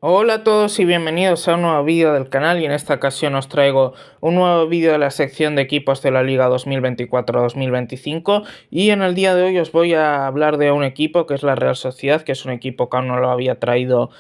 Hola a todos y bienvenidos a un nuevo vídeo del canal, y en esta ocasión os traigo un nuevo vídeo de la sección de equipos de la Liga 2024-2025, y en el día de hoy os voy a hablar de un equipo que es la Real Sociedad, que es un equipo que aún no lo había traído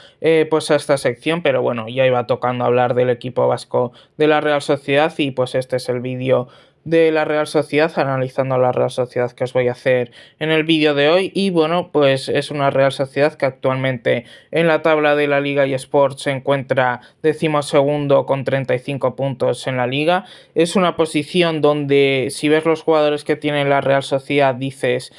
pues a esta sección, pero bueno, ya iba tocando hablar del equipo vasco de la Real Sociedad, y pues este es el vídeo de la Real Sociedad, analizando la Real Sociedad que os voy a hacer en el vídeo de hoy. Y bueno, pues es una Real Sociedad que actualmente en la tabla de la Liga eSports se encuentra 12º con 35 puntos en la liga. Es una posición donde, si ves los jugadores que tiene la Real Sociedad, dices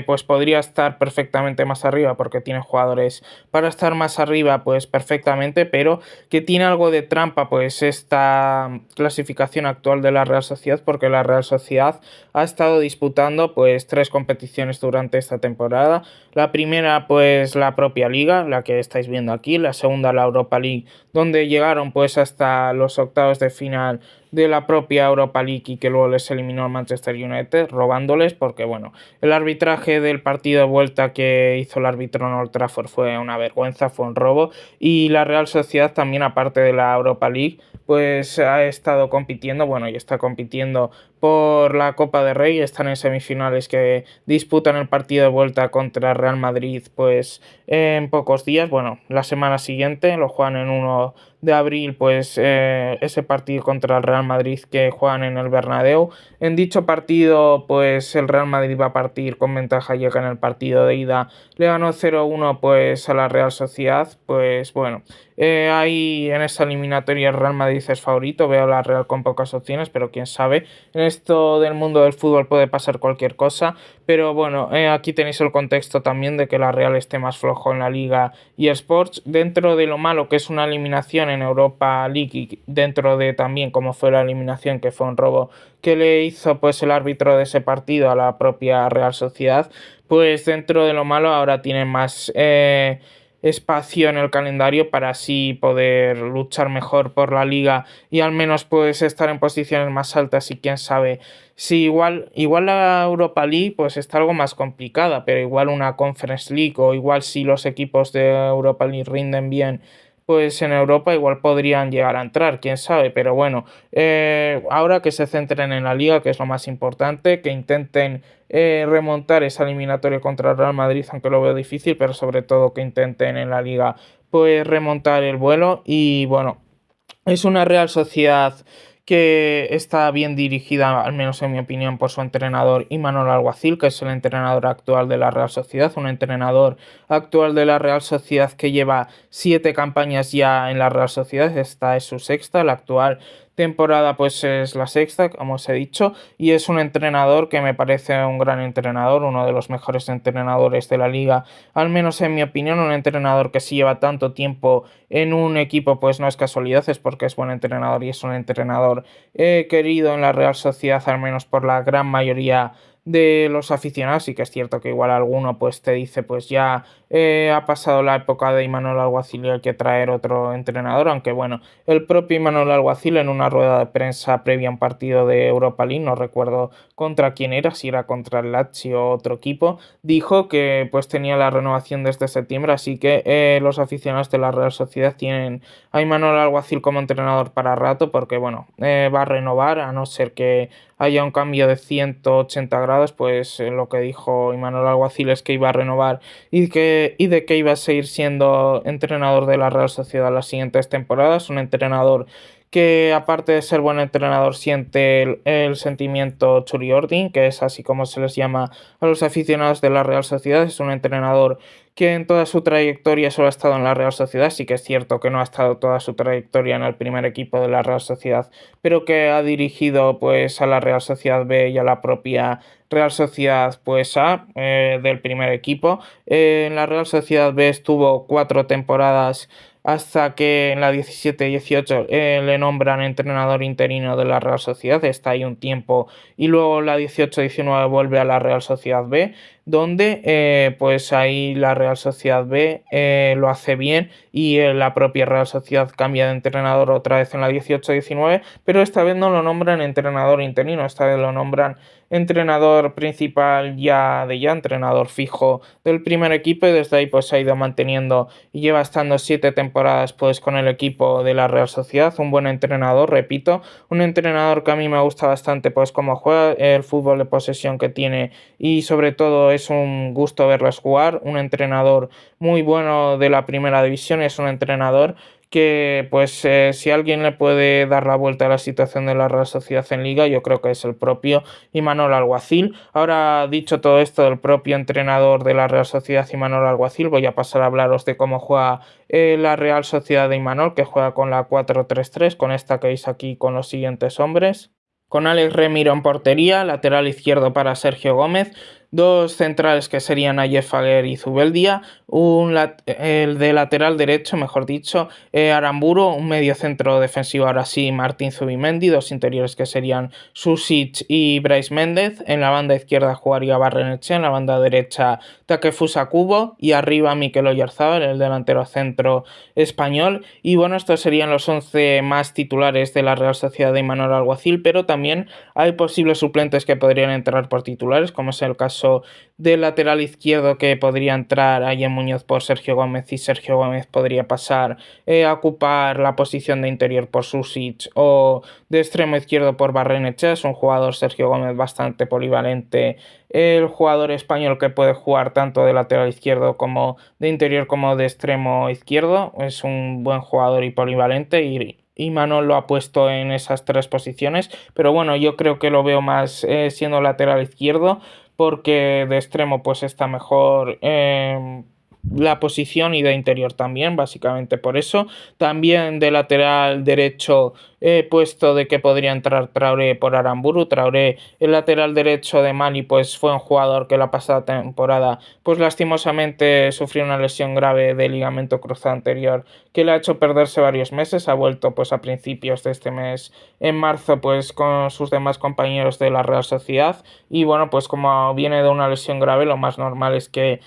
pues podría estar perfectamente más arriba, porque tiene jugadores para estar más arriba pues perfectamente, pero que tiene algo de trampa pues esta clasificación actual de la Real Sociedad, porque la Real Sociedad ha estado disputando pues 3 competiciones durante esta temporada. La primera pues la propia liga, la que estáis viendo aquí; la segunda la Europa League, donde llegaron pues hasta los octavos de final de la propia Europa League y que luego les eliminó el Manchester United, robándoles, porque bueno, el arbitraje del partido de vuelta que hizo el árbitro en Old Trafford fue una vergüenza, fue un robo. Y la Real Sociedad también, aparte de la Europa League, pues ha estado compitiendo, bueno, y está compitiendo por la Copa de Rey. Están en semifinales, que disputan el partido de vuelta contra Real Madrid pues en pocos días. Bueno, la semana siguiente lo juegan en 1 de abril, pues ese partido contra el Real Madrid, que juegan en el Bernabéu. En dicho partido pues el Real Madrid va a partir con ventaja, llega en el partido de ida, le ganó 0-1 pues a la Real Sociedad. Pues bueno, ahí en esta eliminatoria el Real Madrid es favorito, veo a la Real con pocas opciones, pero quién sabe, en esto del mundo del fútbol puede pasar cualquier cosa. Pero bueno, aquí tenéis el contexto también de que la Real esté más flojo en la Liga eSports, dentro de lo malo que es una eliminación en Europa League, y dentro de también como fue la eliminación, que fue un robo que le hizo pues el árbitro de ese partido a la propia Real Sociedad. Pues dentro de lo malo ahora tienen más espacio en el calendario para así poder luchar mejor por la liga y al menos pues estar en posiciones más altas. Y quién sabe si igual la Europa League pues está algo más complicada, pero igual una Conference League, o igual si los equipos de Europa League rinden bien pues en Europa, igual podrían llegar a entrar, quién sabe. Pero bueno, ahora que se centren en la liga, que es lo más importante, que intenten remontar esa eliminatoria contra el Real Madrid, aunque lo veo difícil, pero sobre todo que intenten en la liga pues remontar el vuelo. Y bueno, es una Real Sociedad que está bien dirigida, al menos en mi opinión, por su entrenador Imanol Alguacil, que es el entrenador actual de la Real Sociedad, un entrenador actual de la Real Sociedad que lleva 7 campañas ya en la Real Sociedad. Esta es su sexta, la actual temporada pues es la sexta, como os he dicho, y es un entrenador que me parece un gran entrenador, uno de los mejores entrenadores de la liga, al menos en mi opinión. Un entrenador que si lleva tanto tiempo en un equipo pues no es casualidad, es porque es buen entrenador, y es un entrenador querido en la Real Sociedad, al menos por la gran mayoría de los aficionados. Y que es cierto que igual alguno pues te dice pues ya ha pasado la época de Imanol Alguacil y hay que traer otro entrenador, aunque bueno, el propio Imanol Alguacil en una rueda de prensa previa a un partido de Europa League, no recuerdo contra quién era, si era contra el Lazio o otro equipo, dijo que pues tenía la renovación desde septiembre. Así que los aficionados de la Real Sociedad tienen a Imanol Alguacil como entrenador para rato, porque bueno, va a renovar, a no ser que haya un cambio de 180 grados. Pues lo que dijo Imanol Alguacil es que iba a renovar y de que iba a seguir siendo entrenador de la Real Sociedad las siguientes temporadas. Un entrenador que, aparte de ser buen entrenador, siente el sentimiento Churiordin, que es así como se les llama a los aficionados de la Real Sociedad. Es un entrenador que en toda su trayectoria solo ha estado en la Real Sociedad. Sí que es cierto que no ha estado toda su trayectoria en el primer equipo de la Real Sociedad, pero que ha dirigido pues a la Real Sociedad B y a la propia Real Sociedad pues A, del primer equipo. En la Real Sociedad B estuvo 4 temporadas, hasta que en la 17-18 le nombran entrenador interino de la Real Sociedad. Está ahí un tiempo y luego la 18-19 vuelve a la Real Sociedad B. donde pues ahí la Real Sociedad B lo hace bien y la propia Real Sociedad cambia de entrenador otra vez en la 18-19, pero esta vez no lo nombran entrenador interino, esta vez lo nombran entrenador principal ya, entrenador fijo del primer equipo, y desde ahí pues se ha ido manteniendo y lleva estando 7 temporadas pues con el equipo de la Real Sociedad, un buen entrenador, repito, un entrenador que a mí me gusta bastante pues cómo juega, el fútbol de posesión que tiene, y sobre todo es un gusto verlos jugar, un entrenador muy bueno de la primera división, es un entrenador que pues si alguien le puede dar la vuelta a la situación de la Real Sociedad en Liga, yo creo que es el propio Imanol Alguacil. Ahora, dicho todo esto del propio entrenador de la Real Sociedad, Imanol Alguacil, voy a pasar a hablaros de cómo juega la Real Sociedad de Imanol, que juega con la 4-3-3, con esta que veis aquí con los siguientes hombres. Con Alex Remiro en portería, lateral izquierdo para Sergio Gómez, dos centrales que serían Ayer Faguer y Zubeldia, el de lateral derecho, mejor dicho, Aramburu, un medio centro defensivo ahora sí, Martín Zubimendi, dos interiores que serían Susic y Brais Méndez, en la banda izquierda jugaría Barrenechea, en la banda derecha Takefusa Kubo y arriba Mikel Oyarzabal, el delantero centro español. Y bueno, estos serían los 11 más titulares de la Real Sociedad de Imanol Alguacil, pero también hay posibles suplentes que podrían entrar por titulares, como es el caso del lateral izquierdo, que podría entrar Ayen Muñoz por Sergio Gómez, y Sergio Gómez podría pasar a ocupar la posición de interior por Susic, o de extremo izquierdo por Barrenechea. Es un jugador, Sergio Gómez, bastante polivalente, el jugador español que puede jugar tanto de lateral izquierdo como de interior como de extremo izquierdo. Es un buen jugador y polivalente, y Manol lo ha puesto en esas tres posiciones, pero bueno, yo creo que lo veo más siendo lateral izquierdo, porque de extremo pues está mejor la posición, y de interior también, básicamente por eso. También de lateral derecho he puesto de que podría entrar Traoré por Aramburu. Traoré, el lateral derecho de Mali, pues fue un jugador que la pasada temporada pues lastimosamente sufrió una lesión grave de ligamento cruzado anterior que le ha hecho perderse varios meses. Ha vuelto pues a principios de este mes, en marzo, pues con sus demás compañeros de la Real Sociedad, y bueno, pues como viene de una lesión grave, lo más normal es que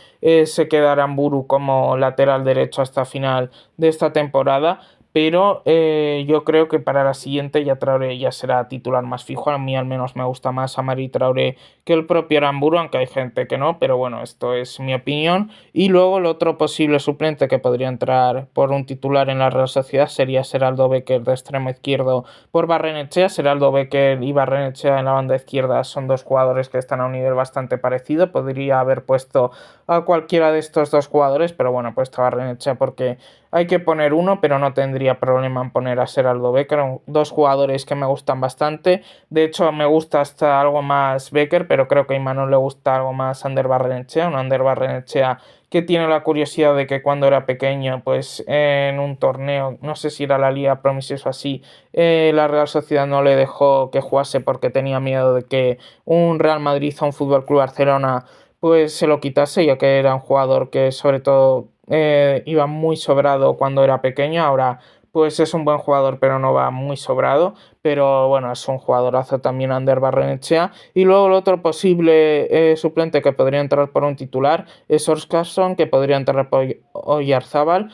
se quede Aramburu como lateral derecho hasta final de esta temporada. Pero yo creo que para la siguiente ya Traoré ya será titular más fijo. A mí al menos me gusta más Amari Traoré que el propio Aramburu, aunque hay gente que no, pero bueno, esto es mi opinión. Y luego el otro posible suplente que podría entrar por un titular en la Real Sociedad sería Seraldo Becker de extremo izquierdo por Barrenechea. Seraldo Becker y Barrenechea en la banda izquierda son dos jugadores que están a un nivel bastante parecido. Podría haber puesto a cualquiera de estos dos jugadores, pero bueno, pues está Barrenechea porque hay que poner uno, pero no tendría problema en poner a Seraldo Becker, dos jugadores que me gustan bastante. De hecho, me gusta hasta algo más Becker, pero creo que a Imanol le gusta algo más Ander Barrenechea, un Ander Barrenechea que tiene la curiosidad de que cuando era pequeño, pues en un torneo, no sé si era la Liga Promises o así, la Real Sociedad no le dejó que jugase porque tenía miedo de que un Real Madrid o un Fútbol Club Barcelona pues se lo quitase, ya que era un jugador que sobre todo iba muy sobrado cuando era pequeño. Ahora pues es un buen jugador, pero no va muy sobrado. Pero bueno, es un jugadorazo también Ander Barrenechea. Y luego el otro posible suplente que podría entrar por un titular es Óscarsson, que podría entrar por Oyarzábal.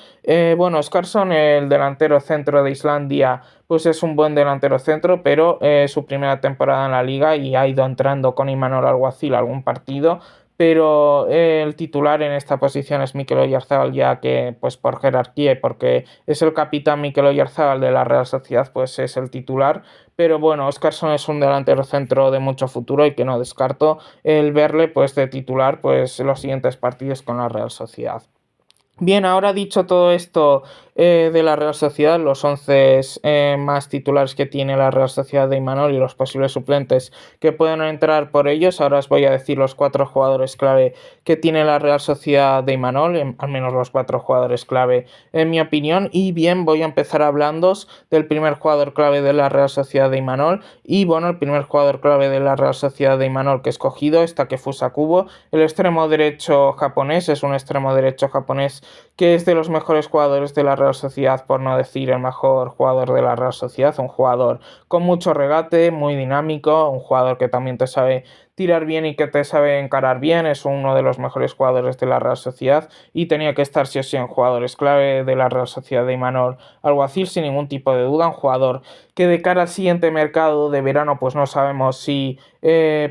Bueno, Óscarsson, el delantero centro de Islandia, pues es un buen delantero centro, pero su primera temporada en la liga y ha ido entrando con Imanol Alguacil algún partido, pero el titular en esta posición es Mikel Oyarzabal, ya que pues por jerarquía y porque es el capitán Mikel Oyarzabal de la Real Sociedad, pues es el titular. Pero bueno, Óscarsson es un delantero centro de mucho futuro y que no descarto el verle pues de titular pues los siguientes partidos con la Real Sociedad. Bien, ahora dicho todo esto de la Real Sociedad, los 11 más titulares que tiene la Real Sociedad de Imanol y los posibles suplentes que pueden entrar por ellos, ahora os voy a decir los 4 jugadores clave que tiene la Real Sociedad de Imanol, al menos los 4 jugadores clave en mi opinión. Y bien, voy a empezar hablando del primer jugador clave de la Real Sociedad de Imanol. Y bueno, el primer jugador clave de la Real Sociedad de Imanol que he escogido es Takefusa Kubo, el extremo derecho japonés. Es un extremo derecho japonés que es de los mejores jugadores de la Real Sociedad, por no decir el mejor jugador de la Real Sociedad, un jugador con mucho regate, muy dinámico, un jugador que también te sabe tirar bien y que te sabe encarar bien, es uno de los mejores jugadores de la Real Sociedad y tenía que estar sí o sí en jugadores clave de la Real Sociedad de Imanol Alguacil sin ningún tipo de duda, un jugador que de cara al siguiente mercado de verano pues no sabemos si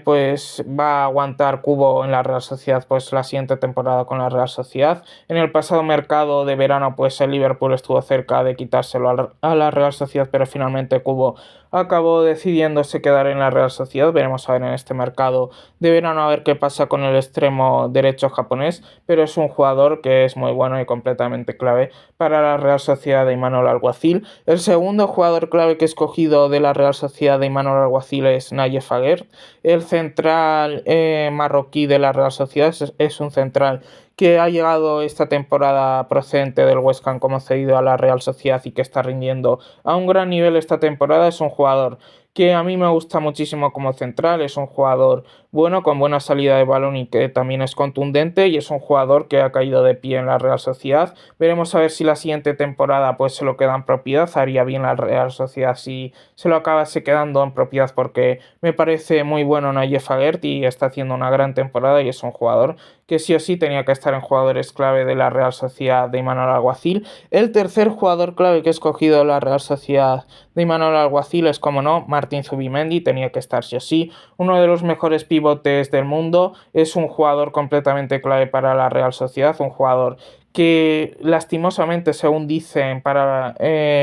pues va a aguantar Cubo en la Real Sociedad pues la siguiente temporada con la Real Sociedad. En el pasado mercado de verano pues el Liverpool estuvo cerca de quitárselo a la Real Sociedad, pero finalmente Cubo acabó decidiéndose quedar en la Real Sociedad. Veremos a ver en este mercado de verano a ver qué pasa con el extremo derecho japonés, pero es un jugador que es muy bueno y completamente clave para la Real Sociedad de Imanol Alguacil. El segundo jugador clave que he escogido de la Real Sociedad de Imanol Alguacil es Nayef Aguerd. El central marroquí de la Real Sociedad es un central que ha llegado esta temporada procedente del West Ham como cedido a la Real Sociedad y que está rindiendo a un gran nivel esta temporada. Es un jugador que a mí me gusta muchísimo como central, es un jugador bueno, con buena salida de balón y que también es contundente, y es un jugador que ha caído de pie en la Real Sociedad. Veremos a ver si la siguiente temporada pues se lo queda en propiedad. Haría bien la Real Sociedad si se lo acabase quedando en propiedad, porque me parece muy bueno Nayef Aguerd y está haciendo una gran temporada y es un jugador que sí o sí tenía que estar en jugadores clave de la Real Sociedad de Imanol Alguacil. El tercer jugador clave que he escogido de la Real Sociedad de Imanol Alguacil es, como no, Martín Zubimendi, tenía que estar sí o sí, uno de los mejores pivotes del mundo, es un jugador completamente clave para la Real Sociedad, un jugador que lastimosamente, según dicen, para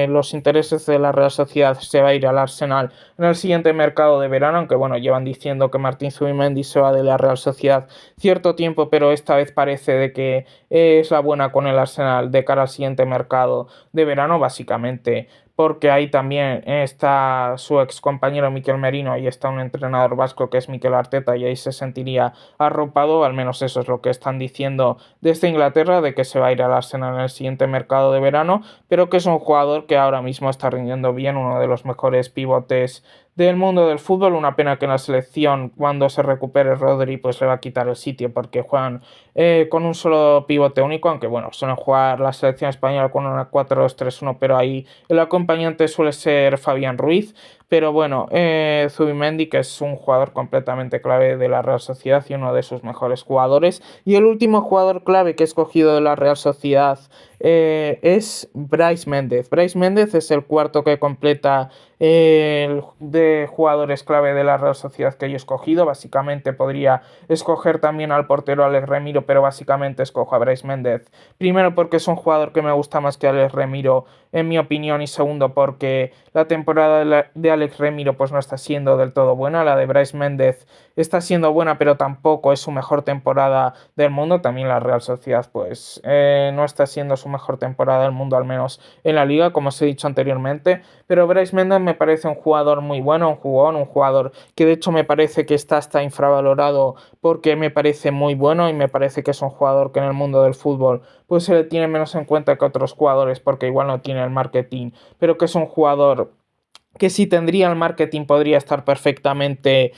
los intereses de la Real Sociedad se va a ir al Arsenal en el siguiente mercado de verano, aunque bueno, llevan diciendo que Martín Zubimendi se va de la Real Sociedad cierto tiempo, pero esta vez parece de que es la buena con el Arsenal de cara al siguiente mercado de verano, básicamente porque ahí también está su ex compañero Mikel Merino y está un entrenador vasco que es Mikel Arteta, y ahí se sentiría arropado, al menos eso es lo que están diciendo desde Inglaterra, de que se va a ir al Arsenal en el siguiente mercado de verano, pero que es un jugador que ahora mismo está rindiendo bien, uno de los mejores pivotes del mundo del fútbol. Una pena que en la selección, cuando se recupere Rodri, pues le va a quitar el sitio, porque juegan con un solo pivote único, aunque bueno, suelen jugar la selección española con una 4-2-3-1, pero ahí el acompañante suele ser Fabián Ruiz. Pero bueno, Zubimendi, que es un jugador completamente clave de la Real Sociedad y uno de sus mejores jugadores. Y el último jugador clave que he escogido de la Real Sociedad es Brais Méndez. Brais Méndez es el cuarto que completa de jugadores clave de la Real Sociedad que yo he escogido. Básicamente podría escoger también al portero Alex Remiro, pero básicamente escojo a Brais Méndez. Primero porque es un jugador que me gusta más que Alex Remiro, en mi opinión, y segundo porque la temporada de Alex Remiro pues no está siendo del todo buena. La de Brais Méndez está siendo buena, pero tampoco es su mejor temporada del mundo. También la Real Sociedad pues no está siendo su mejor temporada del mundo, al menos en la liga, como os he dicho anteriormente. Pero Brais Méndez me parece un jugador muy bueno, un jugón, un jugador que de hecho me parece que está hasta infravalorado, porque me parece muy bueno y me parece que es un jugador que en el mundo del fútbol pues se le tiene menos en cuenta que otros jugadores, porque igual no tiene el marketing, pero que es un jugador que si tendría el marketing podría estar perfectamente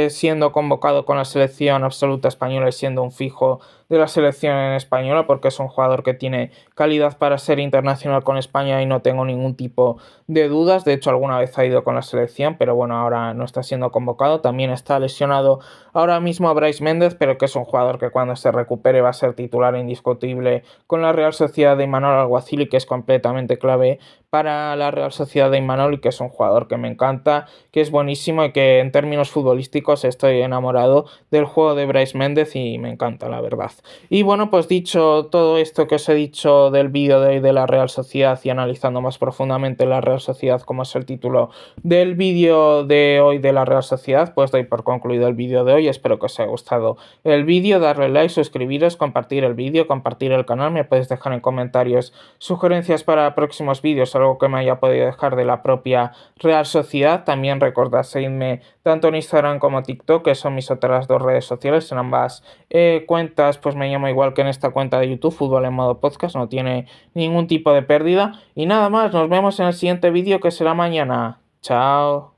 siendo convocado con la selección absoluta española y siendo un fijo de la selección en española, porque es un jugador que tiene calidad para ser internacional con España y no tengo ningún tipo de dudas. De hecho, alguna vez ha ido con la selección, pero bueno, ahora no está siendo convocado. También está lesionado ahora mismo a Brais Méndez, pero que es un jugador que cuando se recupere va a ser titular indiscutible con la Real Sociedad de Imanol Alguacil, y que es completamente clave para la Real Sociedad de Imanol, y que es un jugador que me encanta, que es buenísimo y que en términos futbolísticos estoy enamorado del juego de Brais Méndez y me encanta, la verdad. Y bueno, pues dicho todo esto que os he dicho del vídeo de hoy de la Real Sociedad y analizando más profundamente la Real Sociedad, como es el título del vídeo de hoy de la Real Sociedad, pues doy por concluido el vídeo de hoy. Espero que os haya gustado el vídeo, darle like, suscribiros, compartir el vídeo, compartir el canal. Me podéis dejar en comentarios sugerencias para próximos vídeos, algo que me haya podido dejar de la propia Real Sociedad. También recordad seguirme tanto en Instagram como TikTok, que son mis otras dos redes sociales. En ambas cuentas pues me llamo igual que en esta cuenta de YouTube, Fútbol en Modo Podcast, no tiene ningún tipo de pérdida. Y nada más, nos vemos en el siguiente vídeo, que será mañana. Chao.